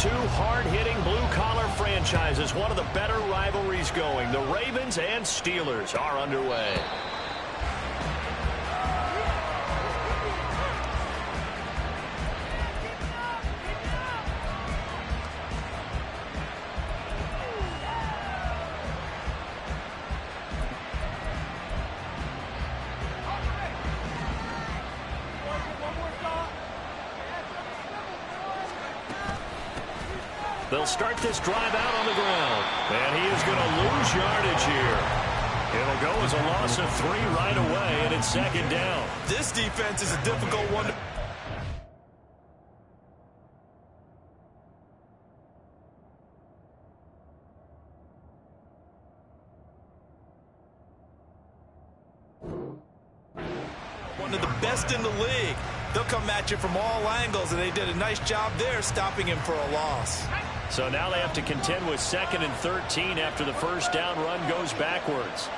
two hard-hitting blue-collar franchises. One of the better rivalries going. The Ravens and Steelers are underway. They'll start this drive out on the ground. And he is going to lose yardage here. It'll go as a loss of 3 right away, and it's second down. This defense is a difficult one to... One of the best in the league. They'll come at you from all angles, and they did a nice job there stopping him for a loss. So now they have to contend with 2nd and 13 after the first down run goes backwards.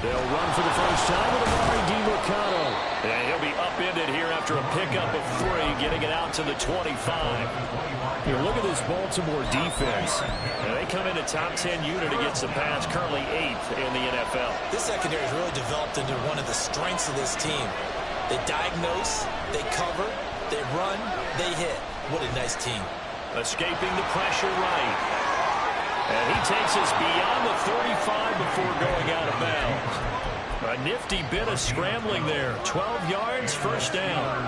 They'll run for the first time with Emari Demercado. And he'll be upended here after a pickup of 3, getting it out to the 25. Here, look at this Baltimore defense. And they come in a top 10 unit against the pass, currently 8th in the NFL. This secondary has really developed into one of the strengths of this team. They diagnose, they cover, they run, they hit. What a nice team. Escaping the pressure right. And he takes us beyond the 35 before going out of bounds. A nifty bit of scrambling there. 12 yards, first down.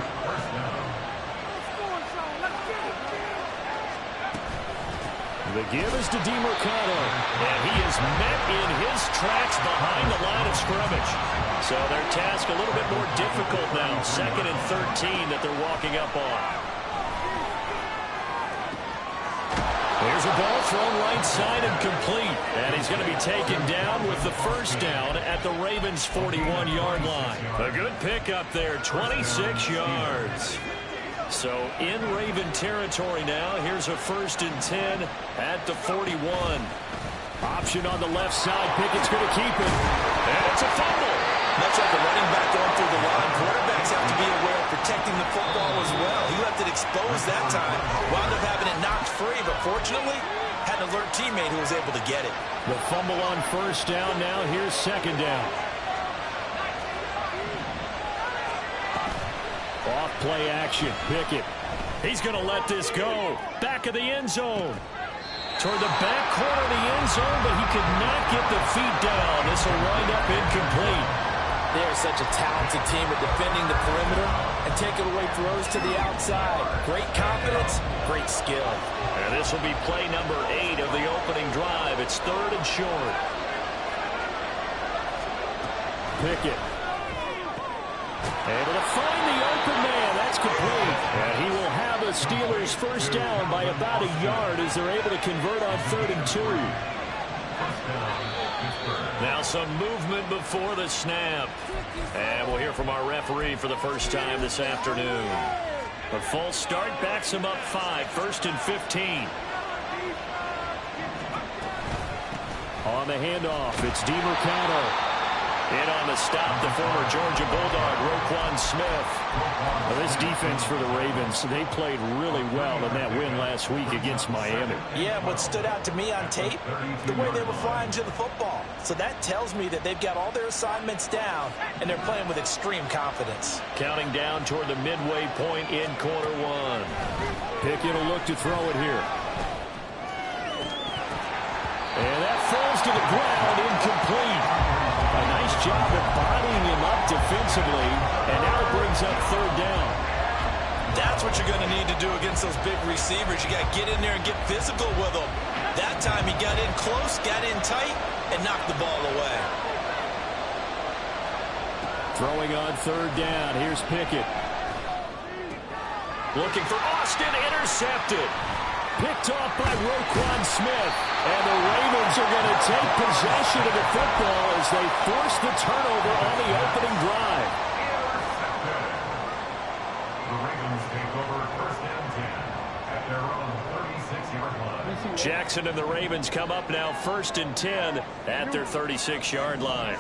The give is to Demercado. And he is met in his tracks behind the line of scrimmage. So their task a little bit more difficult now. 2nd and 13 that they're walking up on. Here's a ball thrown right side and complete. And he's going to be taken down with the first down at the Ravens' 41-yard line. A good pickup there, 26 yards. So in Raven territory now. Here's a 1st and 10 at the 41. Option on the left side. Pickett's going to keep it. And it's a fumble. Much like a running back going through the line, quarterbacks have to be aware of protecting the football as well. He left it exposed that time. Wound up having it knocked free, but fortunately, had an alert teammate who was able to get it. The fumble on first down now. Here's second down. Off play action. Pickett. He's going to let this go. Back of the end zone. Toward the back corner of the end zone, but he could not get the feet down. This will wind up incomplete. They are such a talented team at defending the perimeter and taking away throws to the outside. Great confidence, great skill. And this will be play number 8 of the opening drive. It's 3rd and short. Pickett. Able to find the open man. That's complete. And he will have a Steelers first down by about a yard as they're able to convert on 3rd and 2. Now some movement before the snap. And we'll hear from our referee for the first time this afternoon. A false start backs him up 5. 1st and 15. On the handoff, it's Demercado. In on the stop, the former Georgia Bulldog, Roquan Smith. Well, this defense for the Ravens, they played really well in that win last week against Miami. Yeah, what stood out to me on tape, the way they were flying to the football. So that tells me that they've got all their assignments down, and they're playing with extreme confidence. Counting down toward the midway point in quarter 1. Pickett will look to throw it here. And that falls to the ground, incomplete. A nice job of bodying him up defensively, and now it brings up 3rd down. That's what you're going to need to do against those big receivers. You got to get in there and get physical with them. That time he got in close, got in tight, and knocked the ball away. Throwing on 3rd down. Here's Pickett. Looking for Austin, intercepted. Picked off by Roquan Smith. And the Ravens are going to take possession of the football as they force the turnover on the opening drive. The Ravens take over 1st and 10 at their own 36-yard line. Jackson and the Ravens come up now 1st and 10 at their 36-yard line.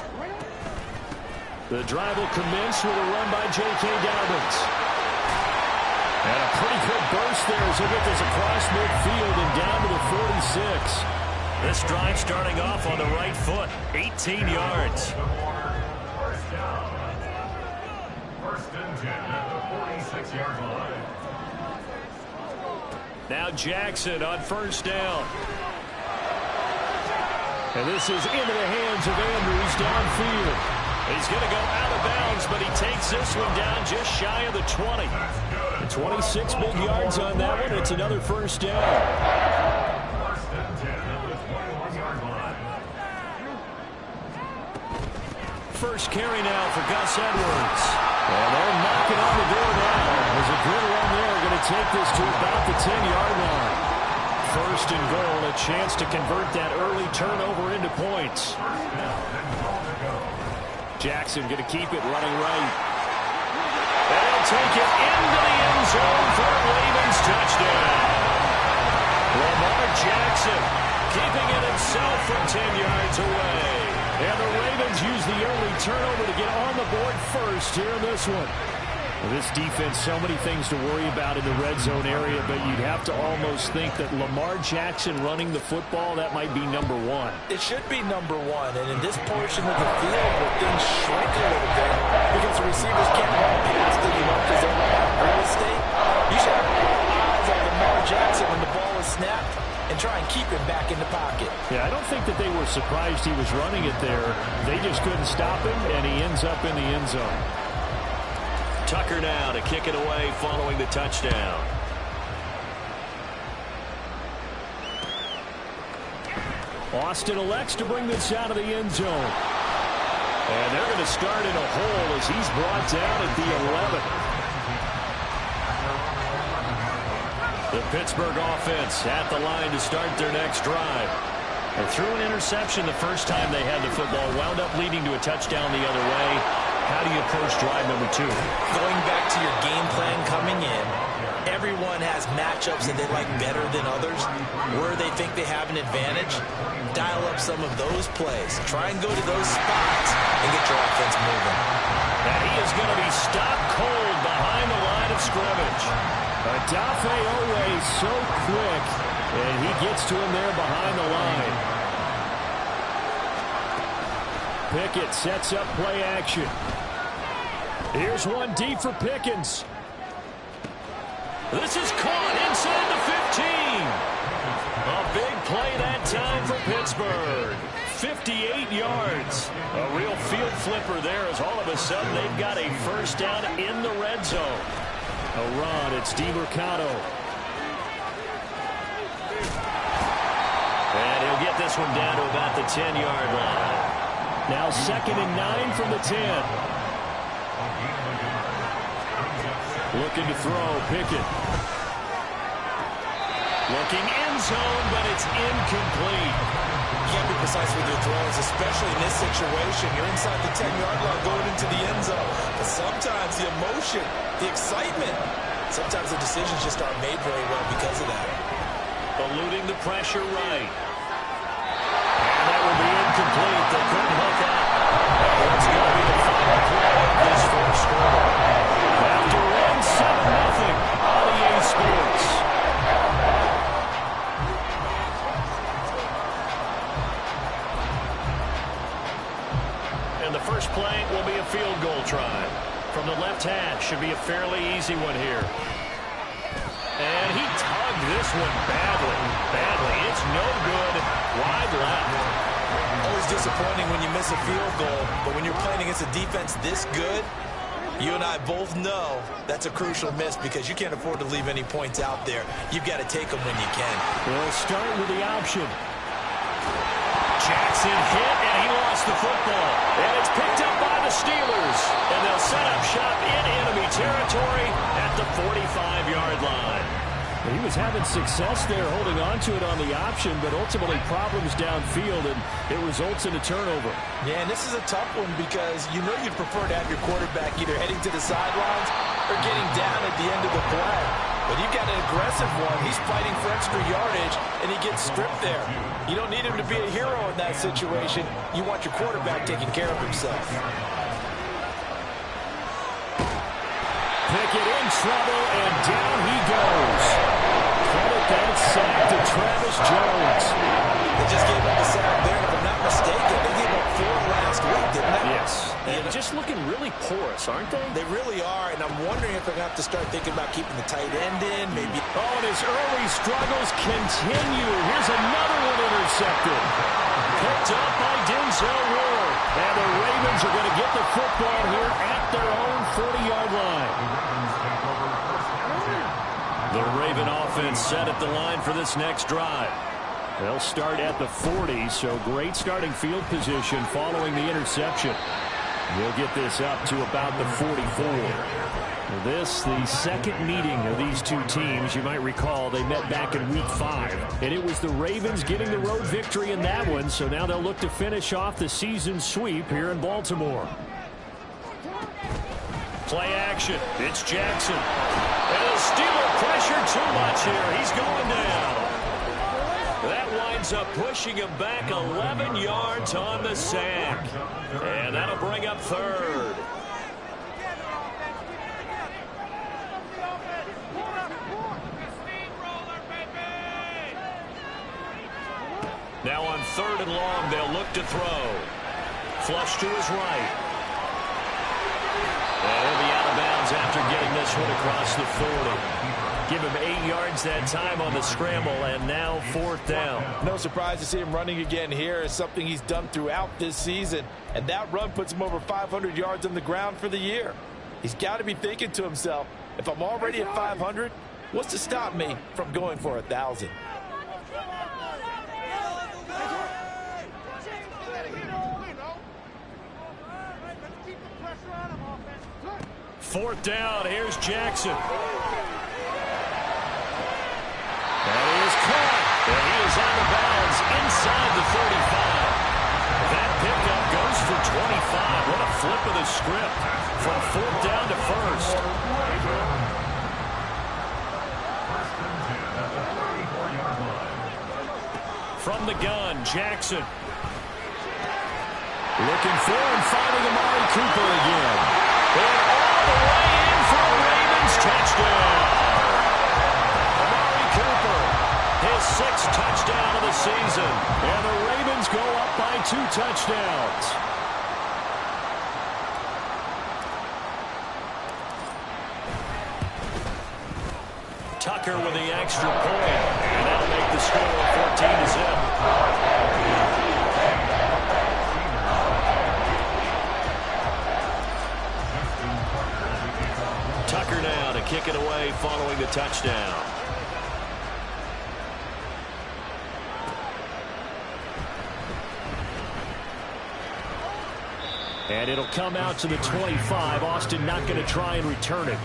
The drive will commence with a run by J.K. Dobbins. And a pretty good burst there as he'll get this across midfield and down to the 46. This drive starting off on the right foot. 18 yards. First down. First and 10 at the 46-yard line. Now Jackson on first down. And this is into the hands of Andrews downfield. He's going to go out of bounds, but he takes this one down just shy of the 20. 26 big yards on that one. It's another first down. First and 10 at the 21-yard line. First carry now for Gus Edwards. And they're knocking on the door now. There's a good run there. Going to take this to about the 10-yard line. First and goal, a chance to convert that early turnover into points. Jackson going to keep it running right. They'll take it into the end zone for a Ravens touchdown. Lamar Jackson keeping it himself from 10 yards away. And the Ravens use the early turnover to get on the board first here in this one. Well, this defense, so many things to worry about in the red zone area, but you'd have to almost think that Lamar Jackson running the football, that might be number one. It should be number one, and in this portion of the field where things shrink a little bit because the receivers can't run past it, because they don't have real estate, you should have eyes on Lamar Jackson when the ball is snapped and try and keep him back in the pocket. Yeah, I don't think that they were surprised he was running it there. They just couldn't stop him, and he ends up in the end zone. Tucker now to kick it away following the touchdown. Austin elects to bring this out of the end zone. And they're going to start in a hole as he's brought down at the 11. The Pittsburgh offense at the line to start their next drive. They threw an interception the first time they had the football, wound up leading to a touchdown the other way. How do you approach drive number 2? Going back to your game plan coming in, everyone has matchups that they like better than others. Where they think they have an advantage, dial up some of those plays. Try and go to those spots and get your offense moving. And he is going to be stopped cold behind the line of scrimmage. Odafe Oweh so quick, and he gets to him there behind the line. Pickett sets up play action. Here's one deep for Pickens. This is caught inside the 15. A big play that time for Pittsburgh. 58 yards. A real field flipper there as all of a sudden they've got a first down in the red zone. A run, it's DeMercado. And he'll get this one down to about the 10-yard line. Now 2nd and 9 from the 10. Looking to throw, Pickett. Looking end zone, but it's incomplete. You can't be precise with your throws, especially in this situation. You're inside the 10-yard line going into the end zone. But sometimes the emotion, the excitement, sometimes the decisions just aren't made very well because of that. Eluding the pressure right. And that will be incomplete. They couldn't hook up. That's going to be the final play of this first quarter. After one 7-0 on EA Sports. And the first play will be a field goal try. From the left hash, should be a fairly easy one here. And he tugged this one badly. It's no good. Wide left. Always disappointing when you miss a field goal, but when you're playing against a defense this good, you and I both know that's a crucial miss because you can't afford to leave any points out there. You've got to take them when you can. We'll start with the option. Jackson hit, and he lost the football. And it's picked up by the Steelers. And they'll set up shop in enemy territory at the 45-yard line. He was having success there holding on to it on the option, but ultimately problems downfield, and it results in a turnover. Yeah, and this is a tough one because you know you'd prefer to have your quarterback either heading to the sidelines or getting down at the end of the play. But you've got an aggressive one. He's fighting for extra yardage, and he gets stripped there. You don't need him to be a hero in that situation. You want your quarterback taking care of himself. Pickett in trouble, and down he goes. just looking really porous, aren't they? They really are, and I'm wondering if they're going to have to start thinking about keeping the tight end in, maybe. Oh, and his early struggles continue. Here's another one intercepted. Picked up by Denzel Ward. And the Ravens are going to get the football here at their own 40-yard line. The Raven offense set at the line for this next drive. They'll start at the 40, so great starting field position following the interception. They'll get this up to about the 44. This, the second meeting of these two teams. You might recall they met back in Week 5, and it was the Ravens getting the road victory in that one, so now they'll look to finish off the season sweep here in Baltimore. Play action. It's Jackson. And the Steeler pressure too much here. He's going down. That winds up pushing him back 11 yards on the sack. And that'll bring up third. Now on 3rd and long, they'll look to throw. Flush to his right. And he'll be out of bounds after getting this one across the 40. Give him 8 yards that time on the scramble, and now 4th down. No surprise to see him running again here. It's something he's done throughout this season, and that run puts him over 500 yards on the ground for the year. He's got to be thinking to himself, if I'm already at 500, what's to stop me from going for 1,000? Fourth down, here's Jackson. And he is caught. And he is out of bounds inside the 35. That pickup goes for 25. What a flip of the script from 4th down to 1st. From the gun, Jackson. Looking for and finding Amari Cooper again. And all the way in for a Ravens touchdown. Amari Cooper, his 6th touchdown of the season. And the Ravens go up by 2 touchdowns. Tucker with the extra point. And that'll make the score 14-0. Tucker now to kick it away following the touchdown. And it'll come out to the 25. Austin not going to try and return it.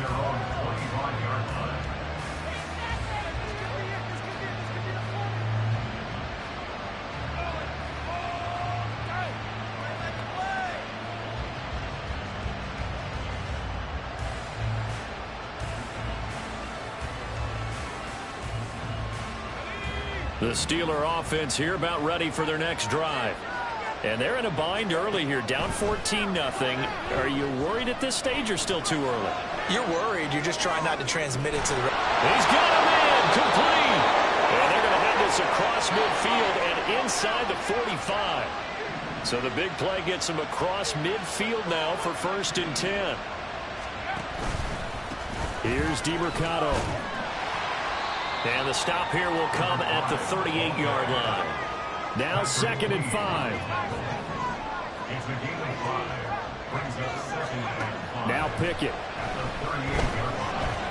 The Steeler offense here about ready for their next drive. And they're in a bind early here, down 14-0. Are you worried at this stage or still too early? You're worried. You're just trying not to transmit it to the... He's got a man, complete. And they're going to have this across midfield and inside the 45. So the big play gets him across midfield now for 1st and 10. Here's DeMercado. And the stop here will come at the 38-yard line. Now 2nd and 5. Now Pickett.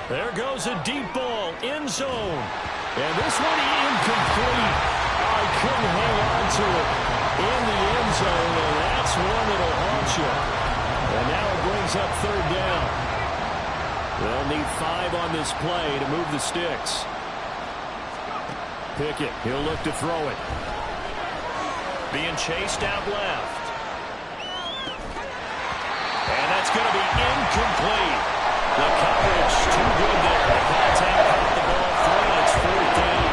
There goes a deep ball, end zone. And this one incomplete. I couldn't hang on to it in the end zone, and that's one that'll haunt you. And now it brings up 3rd down. They'll need 5 on this play to move the sticks. Pickett, he'll look to throw it. Being chased out left. And that's going to be incomplete. The coverage too good there. The contact caught the ball free, and it's 4th down.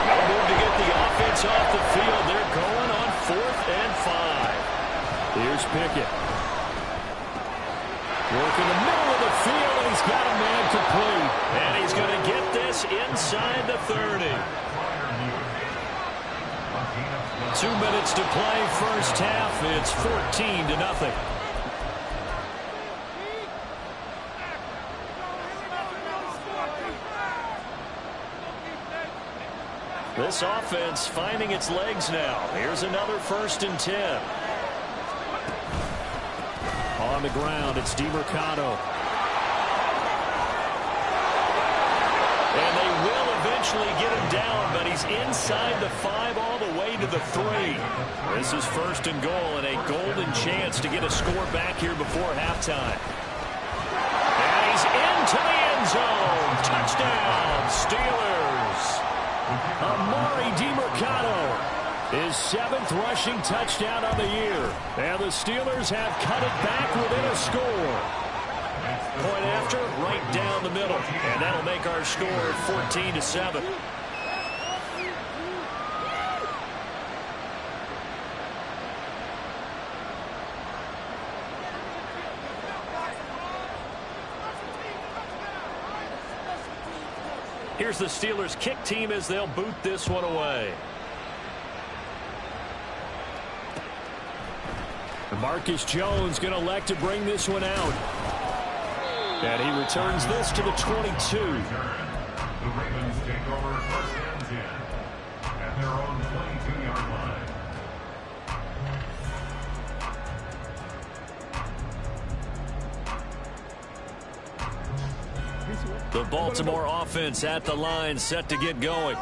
No move to get the offense off the field. They're going on 4th and 5. Here's Pickett. Work in the middle of the field, and he's got a man complete. And he's going to get this inside the 30. 2 minutes to play first half. It's 14-0. This offense finding its legs now. Here's another 1st and 10. On the ground, it's DiMercato. And they will eventually get him down, but he's inside the 5 all the way to the 3. This is 1st and goal and a golden chance to get a score back here before halftime. And he's into the end zone. Touchdown, Steelers. Amari DiMercato, his 7th rushing touchdown on the year. And the Steelers have cut it back within a score. Point after, right down the middle. And that'll make our score 14-7. Here's the Steelers kick team as they'll boot this one away. Marcus Jones going to elect to bring this one out. And he returns this to the 22. The Ravens take over 1st and 10 at their own 22-yard line. The Baltimore offense at the line, set to get going.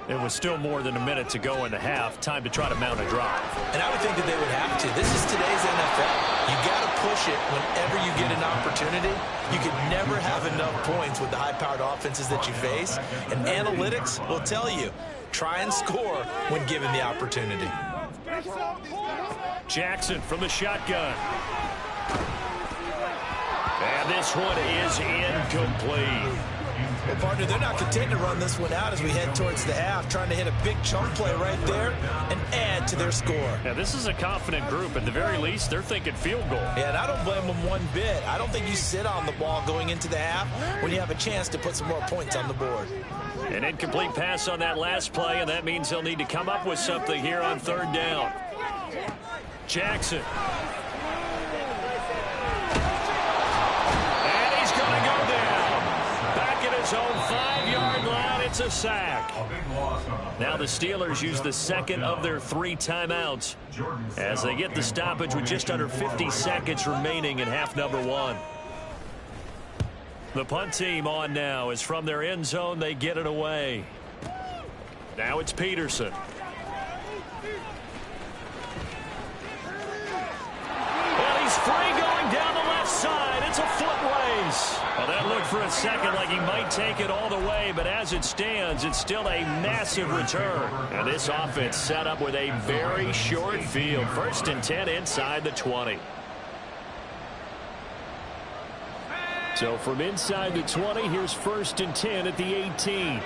It was still more than a minute to go in the half. Time to try to mount a drive. And I would think that they would have to. This is today's NFL. You got to push it whenever you get an opportunity. You could never have enough points with the high-powered offenses that you face. And analytics will tell you, try and score when given the opportunity. Jackson from the shotgun. And this one is incomplete. Well, partner, they're not content to run this one out as we head towards the half, trying to hit a big chunk play right there and add to their score. Yeah, this is a confident group. At the very least, they're thinking field goal. Yeah, and I don't blame them one bit. I don't think you sit on the ball going into the half when you have a chance to put some more points on the board. An incomplete pass on that last play, and that means they'll need to come up with something here on 3rd down. Jackson. And he's going to go down. Back at his own 5-yard line, it's a sack. Now the Steelers use the 2nd of their 3 timeouts as they get the stoppage with just under 50 seconds remaining in half number 1. The punt team on now is from their end zone. They get it away. Now it's Peterson. Well, he's free going down the left side. It's a foot race. Well, that looked for a second like he might take it all the way, but as it stands, it's still a massive return. And this offense set up with a very short field. 1st and 10 inside the 20. So from inside the 20, here's 1st and 10 at the 18.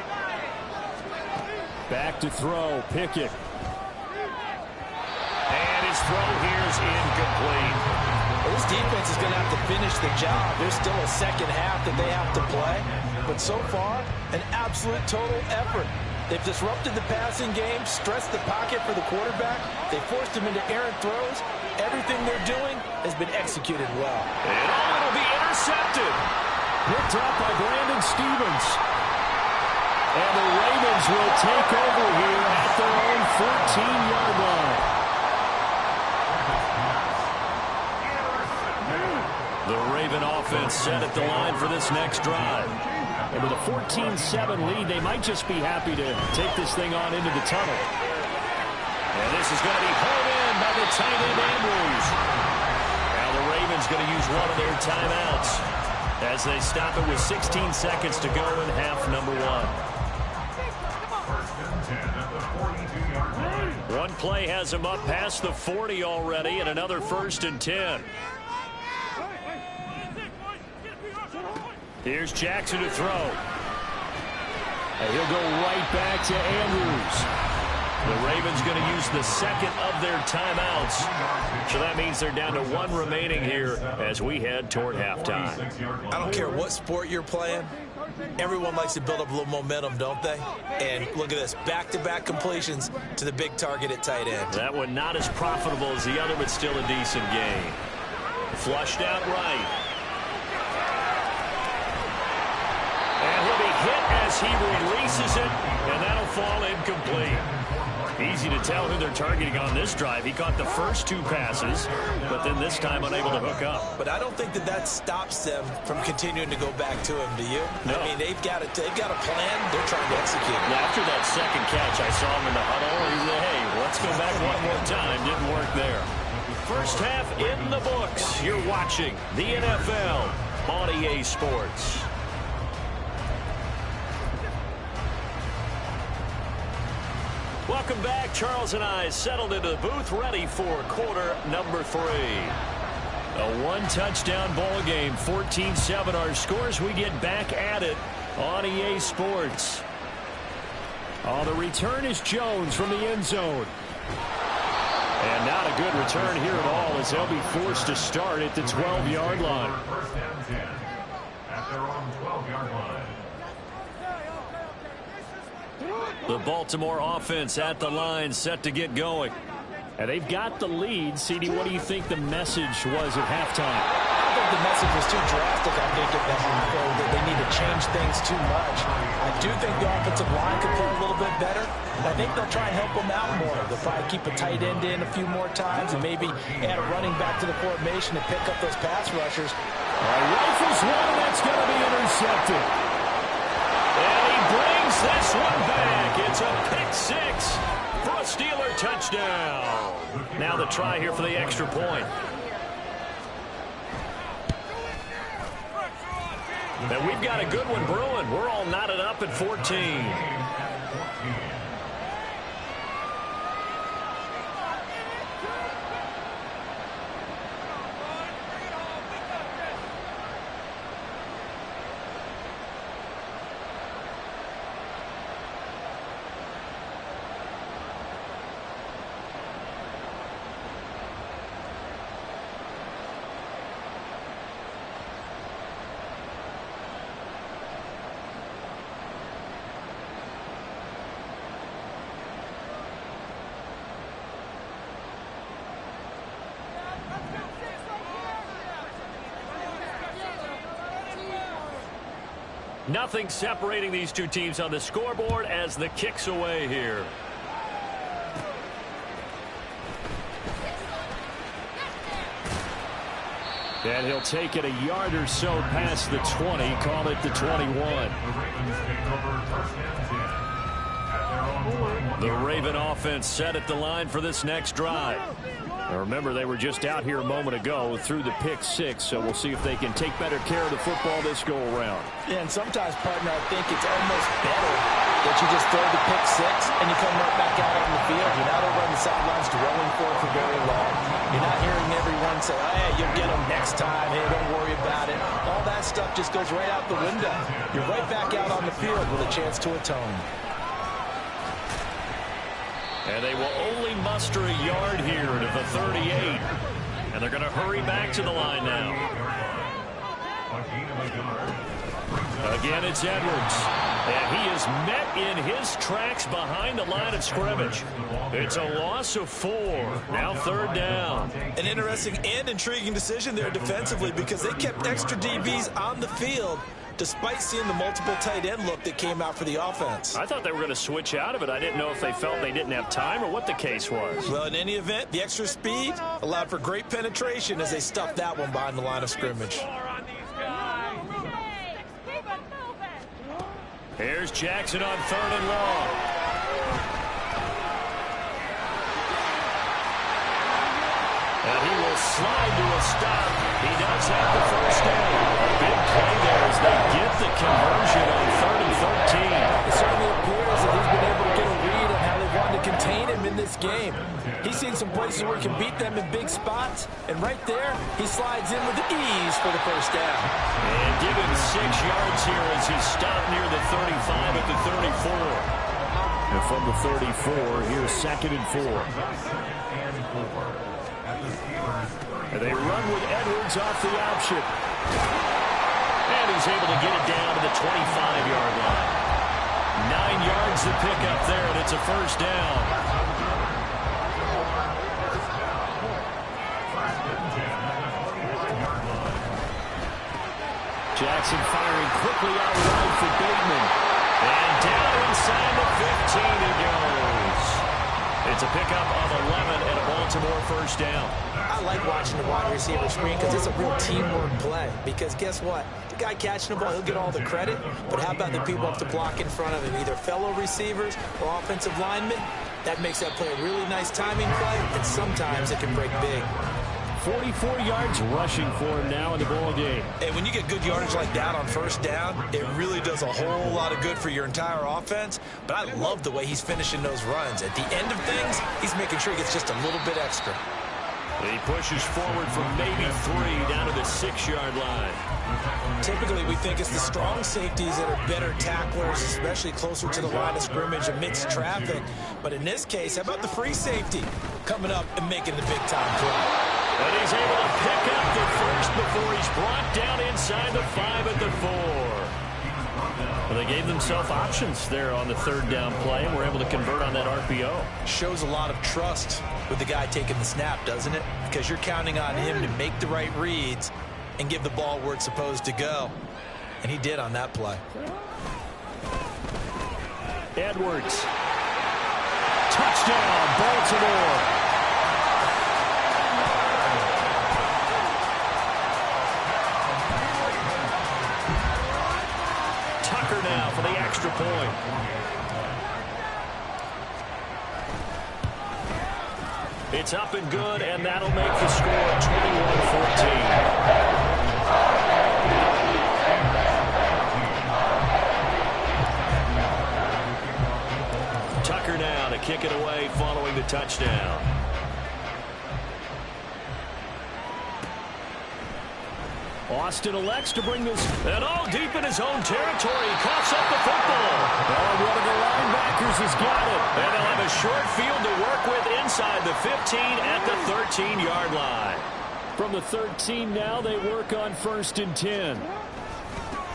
Back to throw, Pickett. And his throw here is incomplete. Well, this defense is going to have to finish the job. There's still a second half that they have to play. But so far, an absolute total effort. They've disrupted the passing game, stressed the pocket for the quarterback. They forced him into errant throws. Everything they're doing has been executed well. And it'll be intercepted. Picked up by Brandon Stephens. And the Ravens will take over here at their own 14-yard line. The Raven offense set at the line for this next drive. And with a 14-7 lead, they might just be happy to take this thing on into the tunnel. And this is going to be pulled in by the tight end Andrews. Now the Ravens going to use one of their timeouts as they stop it with 16 seconds to go in half number 1. One play has him up past the 40 already, and another 1st and 10. Here's Jackson to throw. And he'll go right back to Andrews. The Ravens going to use the 2nd of their timeouts. So that means they're down to 1 remaining here as we head toward halftime. I don't care what sport you're playing. Everyone likes to build up a little momentum, don't they? And look at this, back-to-back completions to the big target at tight end. That one not as profitable as the other, but still a decent gain. Flushed out right. And he'll be hit as he releases it, and that'll fall incomplete. Easy to tell who they're targeting on this drive. He caught the first 2 passes, but then this time unable to hook up. But I don't think that stops them from continuing to go back to him, do you? No. I mean, they've got a plan. They're trying to execute it. Now, after that second catch, I saw him in the huddle. He said, hey, let's go back one more time. Didn't work there. First half in the books. You're watching the NFL on EA Sports. Welcome back. Charles and I settled into the booth, ready for quarter number 3. A 1-touchdown ball game, 14-7 our scores. We get back at it on EA Sports. Oh, the return is Jones from the end zone. And not a good return here at all, as they'll be forced to start at the 12-yard line. First and 10 at their own 12-yard line. The Baltimore offense at the line, set to get going. And they've got the lead. CD, what do you think the message was at halftime? I think the message was too drastic. I think that they need to change things too much. I do think the offensive line could play a little bit better. I think they'll try and help them out more. They'll probably keep a tight end in a few more times and maybe add a running back to the formation to pick up those pass rushers. Rifles one, and that's going to be intercepted. And he brings this one back. It's a pick-6 for a Steeler touchdown. Now the try here for the extra point. And we've got a good one brewing. We're all knotted up at 14. Nothing separating these two teams on the scoreboard as the kick's away here. And he'll take it a yard or so past the 20, call it the 21. The Raven offense set at the line for this next drive. Now remember, they were just out here a moment ago through the pick-6, so we'll see if they can take better care of the football this go-around. Yeah, and sometimes, partner, I think it's almost better that you just throw the pick-6 and you come right back out on the field. You're not over on the sidelines dwelling for it for very long. You're not hearing everyone say, oh, hey, you'll get them next time. Hey, don't worry about it. All that stuff just goes right out the window. You're right back out on the field with a chance to atone. And they will only muster a yard here to the 38. And they're going to hurry back to the line now. Again, it's Edwards. And he is met in his tracks behind the line of scrimmage. It's a loss of 4. Now 3rd down. An interesting and intriguing decision there defensively because they kept extra DBs on the field despite seeing the multiple tight end look that came out for the offense. I thought they were going to switch out of it. I didn't know if they felt they didn't have time or what the case was. Well, in any event, the extra speed allowed for great penetration as they stuffed that one behind the line of scrimmage. Here's Jackson on 3rd and long. And he will slide to a stop. He does have the first down. Big play there as they get the conversion on 3rd and 13. It certainly appears that he's been able to get a read on how they wanted to contain him in this game. He's seen some places where he can beat them in big spots, and right there, he slides in with ease for the first down. And give him 6 yards here as he stopped near the 35 at the 34. And from the 34, here's 2nd and 4. And they run with Edwards off the option. And and he's able to get it down to the 25-yard line. 9 yards to pick up there, and it's a first down. Jackson firing quickly out wide for Bateman. And down inside the 15 he goes. It's a pickup of 11 and a Baltimore first down. I like watching the wide receiver screen because it's a real teamwork play. Because guess what? The guy catching the ball, he'll get all the credit. But how about the people up to block in front of him, either fellow receivers or offensive linemen? That makes that play a really nice timing play, and sometimes it can break big. 44 yards rushing for him now in the ball game. And when you get good yardage like that on first down, it really does a whole lot of good for your entire offense. But I love the way he's finishing those runs. At the end of things, he's making sure he gets just a little bit extra. He pushes forward from maybe 3 down to the 6-yard line. Typically, we think it's the strong safeties that are better tacklers, especially closer to the line of scrimmage amidst traffic. But in this case, how about the free safety coming up and making the big-time play? And he's able to pick up the first before he's brought down inside the 5 at the 4. Well, they gave themselves options there on the third down play and were able to convert on that RPO. Shows a lot of trust with the guy taking the snap, doesn't it? Because you're counting on him to make the right reads and give the ball where it's supposed to go. And he did on that play. Edwards. Touchdown, Baltimore. Tucker now for the extra point. It's up and good, and that'll make the score 21-14. Tucker now to kick it away following the touchdown. Austin elects to bring this, and all deep in his own territory. He coughs up the football. And one of the linebackers has got it. And they'll have a short field to work with inside the 15 at the 13-yard line. From the 13 now, they work on 1st and 10.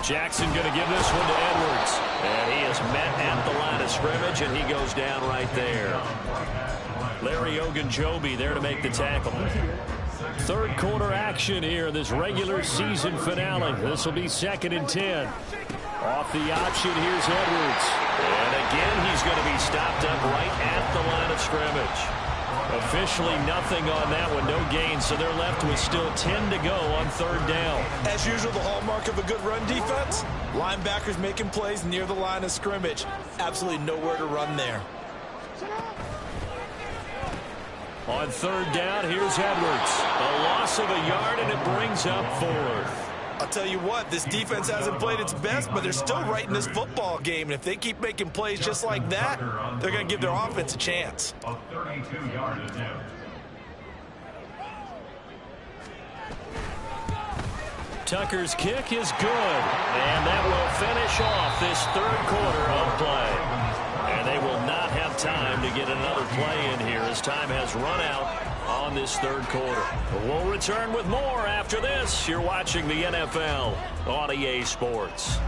Jackson going to give this one to Edwards. And he is met at the line of scrimmage, and he goes down right there. Larry Ogunjobi there to make the tackle. Third quarter action here, this regular season finale. This will be 2nd and 10. Off the option, here's Edwards. And again, he's going to be stopped up right at the line of scrimmage. Officially nothing on that one, no gain, so they're left with still 10 to go on 3rd down. As usual, the hallmark of a good run defense, linebackers making plays near the line of scrimmage. Absolutely nowhere to run there. On 3rd down, here's Edwards. A loss of a yard, and it brings up 4th. I'll tell you what, this defense hasn't played its best, but they're still right in this football game. And if they keep making plays just like that, they're going to give their offense a chance. A 32-yard attempt. Tucker's kick is good, and that will finish off this 3rd quarter of play. And they will not have time to get another play in here as time has run out on this 3rd quarter. We'll return with more after this. You're watching the NFL on EA Sports.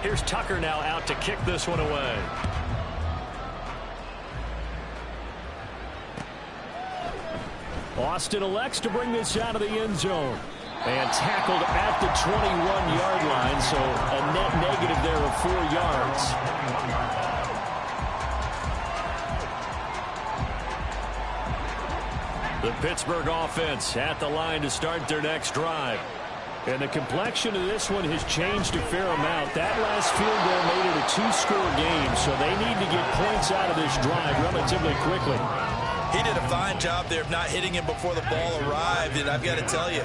Here's Tucker now out to kick this one away. Austin elects to bring this out of the end zone. And tackled at the 21-yard line, so a net negative there of 4 yards. The Pittsburgh offense at the line to start their next drive. And the complexion of this one has changed a fair amount. That last field goal made it a 2-score game, so they need to get points out of this drive relatively quickly. He did a fine job there of not hitting him before the ball arrived, and I've got to tell you,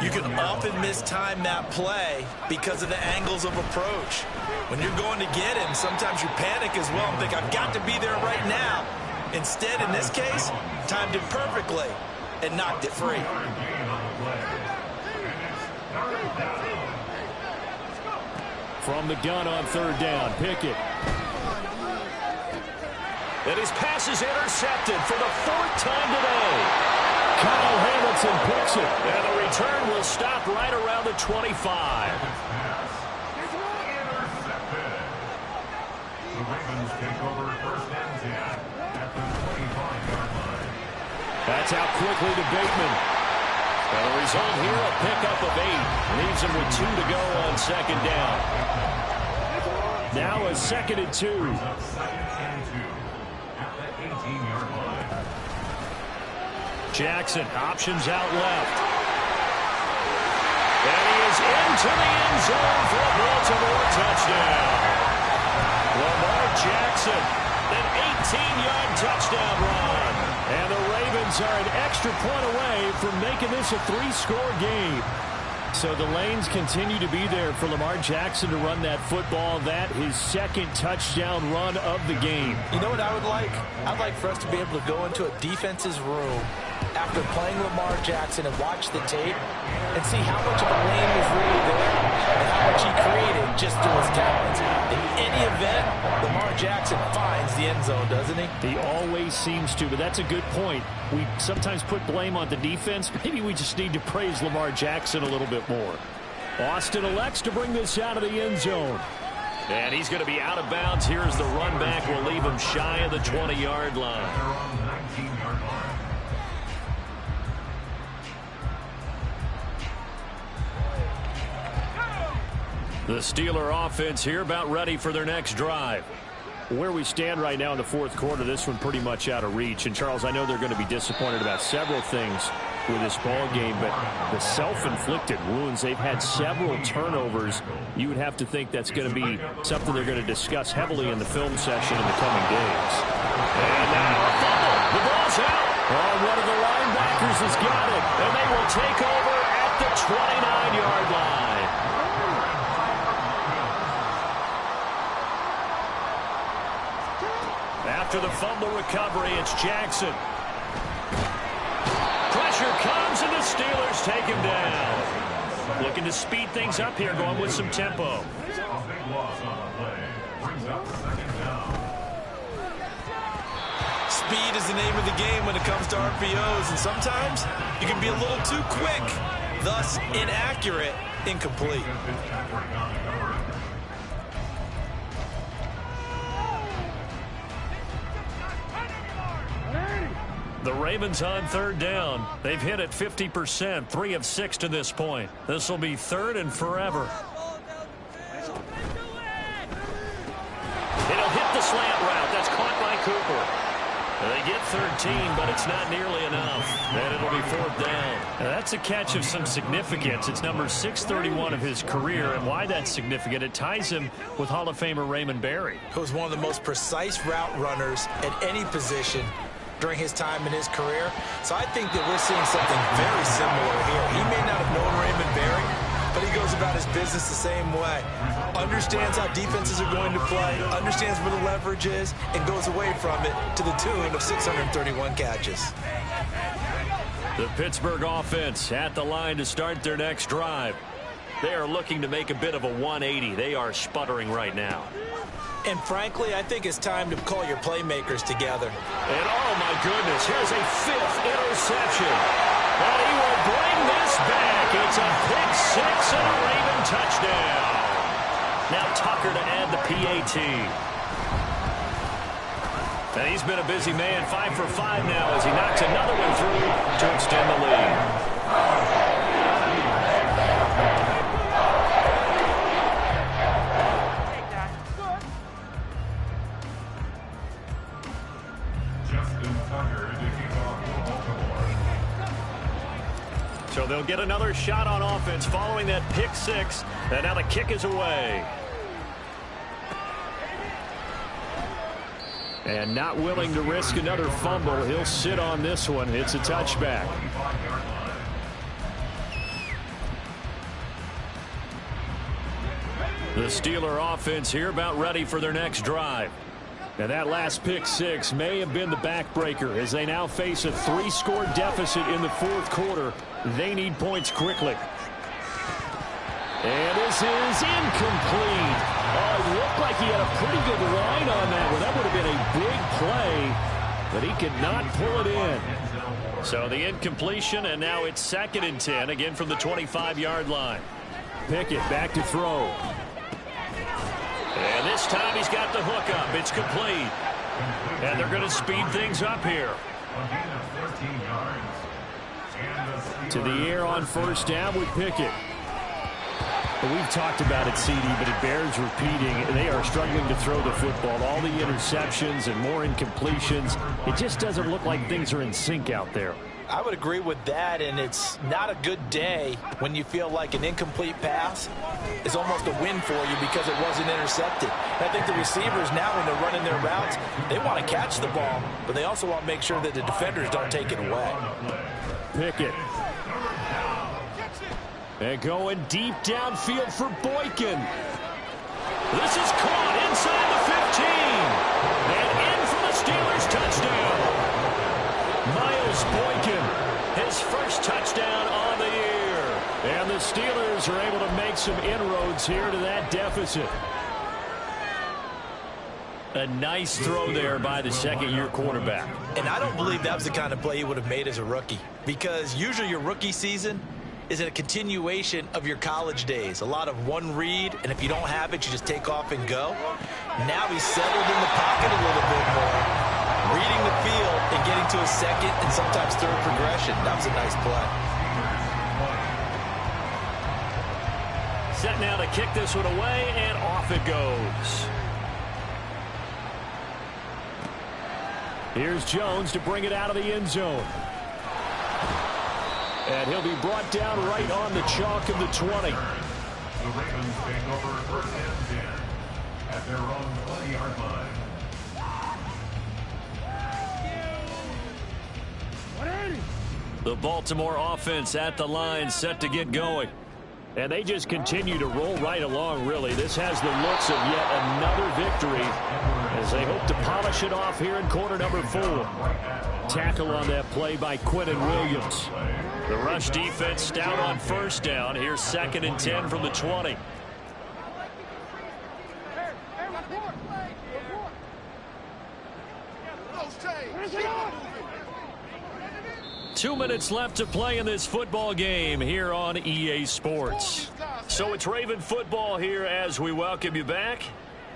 you can often mistime that play because of the angles of approach. When you're going to get him, sometimes you panic as well and think, I've got to be there right now. Instead, in this case, timed it perfectly and knocked it free. From the gun on 3rd down, Pickett. And his pass is intercepted for the 4th time today. Kyle Hamilton picks it. And the return will stop right around the 25. Intercepted. The Ravens take over first and 10 at the 25-yard line. That's out quickly to Bateman. And the result here, a pickup of 8. Leaves him with 2 to go on second down. Now a 2nd and 2. Second and 2 at the 18-yard line. Jackson options out left. And he is into the end zone for a Baltimore touchdown. Lamar Jackson, an 18-yard touchdown run. And the Ravens are an extra point away from making this a 3-score game. So the lanes continue to be there for Lamar Jackson to run that football. That his 2nd touchdown run of the game. You know what I would like? I'd like for us to be able to go into a defense's room after playing Lamar Jackson and watch the tape and see how much of a lane was really there and how much he created just through his talents. In any event, Lamar Jackson finds the end zone, doesn't he? He always seems to, but that's a good point. We sometimes put blame on the defense. Maybe we just need to praise Lamar Jackson a little bit more. Austin elects to bring this out of the end zone. And he's going to be out of bounds. Here's the run back. Will leave him shy of the 20-yard line. They're on the 19-yard line. The Steeler offense here about ready for their next drive. Where we stand right now in the 4th quarter, this one pretty much out of reach. And, Charles, I know they're going to be disappointed about several things with this ball game, but the self-inflicted wounds, they've had several turnovers. You would have to think that's going to be something they're going to discuss heavily in the film session in the coming days. And now a fumble. The ball's out. Oh, one of the linebackers has got it. And they will take over at the 29-yard line. After the fumble recovery, it's Jackson. Pressure comes, and the Steelers take him down. Looking to speed things up here, going with some tempo. A big loss on the play. Brings up second down. Speed is the name of the game when it comes to RPOs, and sometimes you can be a little too quick, thus inaccurate, incomplete. Fitzpatrick on the cover. The Ravens on 3rd down. They've hit it 50%, 3 of 6 to this point. This will be 3rd and forever. It'll hit the slant route. That's caught by Cooper. They get 13, but it's not nearly enough. And it'll be 4th down. Now, that's a catch of some significance. It's number 631 of his career, and why that's significant, it ties him with Hall of Famer Raymond Berry. Who was one of the most precise route runners at any position during his time in his career. So I think that we're seeing something very similar here. He may not have known Raymond Berry, but he goes about his business the same way. Understands how defenses are going to play, understands where the leverage is, and goes away from it to the tune of 631 catches. The Pittsburgh offense at the line to start their next drive. They are looking to make a bit of a 180. They are sputtering right now. And frankly, I think it's time to call your playmakers together. And oh my goodness, here's a 5th interception. And he will bring this back. It's a pick 6 and a Raven touchdown. Now Tucker to add the PAT. And he's been a busy man, 5 for 5 now as he knocks another one through to extend the lead. So they'll get another shot on offense following that pick 6. And now the kick is away. And not willing to risk another fumble. He'll sit on this one. It's a touchback. The Steeler offense here about ready for their next drive. And that last pick 6 may have been the backbreaker as they now face a 3-score deficit in the 4th quarter. They need points quickly. And this is incomplete. Oh, it looked like he had a pretty good line on that one. That would have been a big play, but he could not pull it in. So the incompletion, and now it's 2nd and 10, again from the 25-yard line. Pickett back to throw. And this time he's got the hook up. It's complete. And they're going to speed things up here. To the air on 1st down with Pickett. We've talked about it, CD, but it bears repeating. They are struggling to throw the football. All the interceptions and more incompletions. It just doesn't look like things are in sync out there. I would agree with that, and it's not a good day when you feel like an incomplete pass is almost a win for you because it wasn't intercepted. I think the receivers now, when they're running their routes, they want to catch the ball, but they also want to make sure that the defenders don't take it away. Pickett. And going deep downfield for Boykin. This is caught inside the 15. And in for the Steelers touchdown. Miles Boykin, his first touchdown on the year. And the Steelers are able to make some inroads here to that deficit. A nice throw there by the second-year quarterback. And I don't believe that was the kind of play he would have made as a rookie, because usually your rookie season is a continuation of your college days. A lot of one read, and if you don't have it, you just take off and go. Now he's settled in the pocket a little bit more, reading the field and getting to a second and sometimes third progression. That was a nice play. Set now to kick this one away, and off it goes. Here's Jones to bring it out of the end zone. And he'll be brought down right on the chalk of the 20. The Ravens take over 1st and 10 at their own 20-yard line. The Baltimore offense at the line, set to get going. And they just continue to roll right along, really. This has the looks of yet another victory as they hope to polish it off here in quarter number 4. Tackle on that play by Quinnen Williams. The rush defense stout on 1st down. Here's 2nd and 10 from the 20. Two minutes left to play in this football game here on EA Sports. So it's Raven football here as we welcome you back.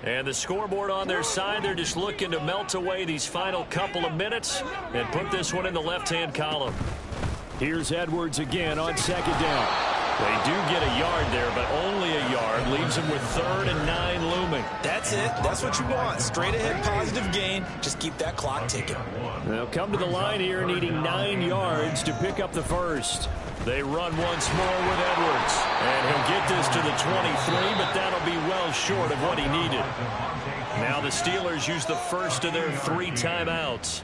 And the scoreboard on their side, they're just looking to melt away these final couple of minutes and put this one in the left-hand column. Here's Edwards again on 2nd down. They do get a yard there, but only a yard. Leaves them with 3rd and 9 looming. That's it. That's what you want. Straight ahead positive gain. Just keep that clock ticking. They'll come to the line here needing 9 yards to pick up the first. They run once more with Edwards. And he'll get this to the 23, but that'll be well short of what he needed. Now the Steelers use the first of their 3 timeouts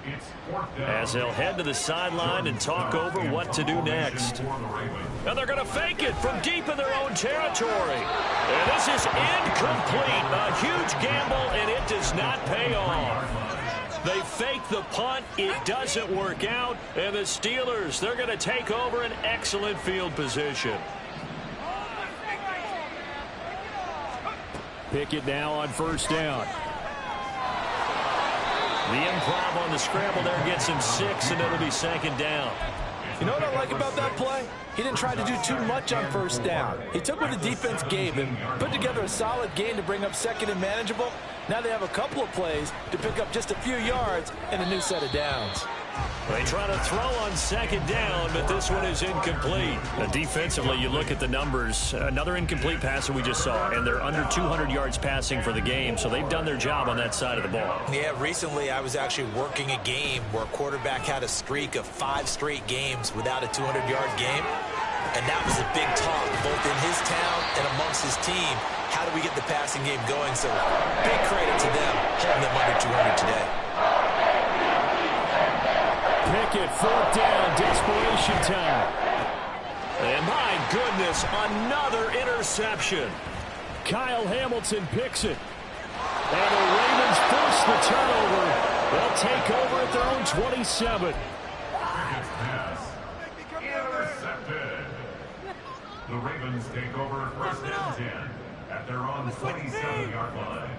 as they'll head to the sideline and talk over what to do next. And they're going to fake it from deep in their own territory. And this is incomplete. A huge gamble, and it does not pay off. They fake the punt. It doesn't work out. And the Steelers, they're going to take over an excellent field position. Pickett now on 1st down. The improv on the scramble there gets him 6, and it'll be 2nd down. You know what I like about that play? He didn't try to do too much on 1st down. He took what the defense gave him, put together a solid gain to bring up 2nd and manageable. Now they have a couple of plays to pick up just a few yards and a new set of downs. They try to throw on 2nd down, but this one is incomplete. Defensively, you look at the numbers. Another incomplete pass that we just saw, and they're under 200 yards passing for the game, so they've done their job on that side of the ball. Yeah, recently I was actually working a game where a quarterback had a streak of 5 straight games without a 200-yard game, and that was a big talk both in his town and amongst his team. How do we get the passing game going? So big credit to them holding them under 200 today. Pickett, 4th down, desperation time. And my goodness, another interception. Kyle Hamilton picks it. And the Ravens force the turnover. They'll take over at their own 27. Intercepted. The Ravens take over 1st and 10 at their own 27-yard line.